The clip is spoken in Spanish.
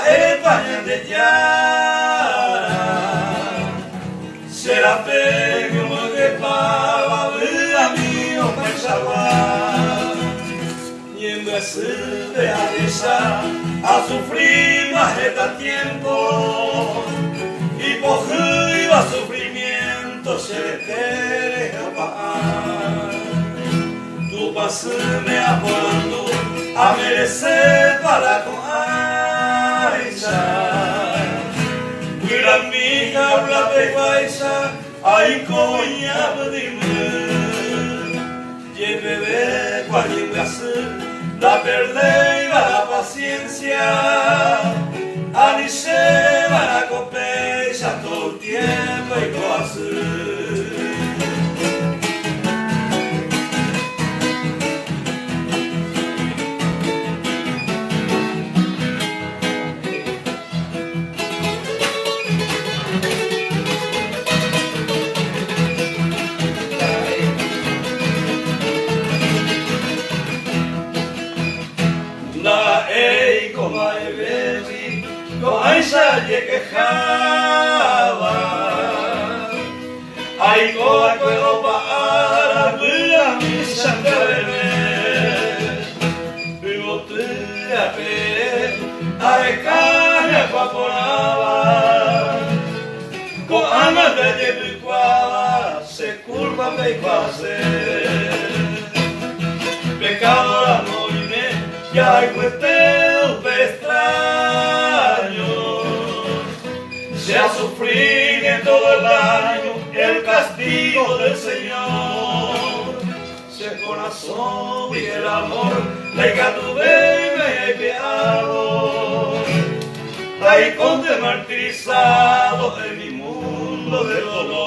España de Yara será pego que pava vida mío pensaba y en Brasil de Arisa a sufrir más este tiempo y por iba sufrimiento se le quiere escapar tu pase me apoyando a merecer para con Mira mi habla de paisa, ay coña dime, lleve de cualquier Brasil, la perder la paciencia, a ni se va la copecha todo el tiempo y cosas. Aisha ye quejaba, ay coa cuero para buena mi sangrebe, vivo tira pe, ay caña evaporaba, con amas de yebicuaba se curva me pase, pecado la noine ya hay cuesteo extraño. Se ha sufrido en todo el año el castigo del Señor. Si el corazón y el amor la catuve me he quedado. Ahí conde martirizado en mi mundo de dolor.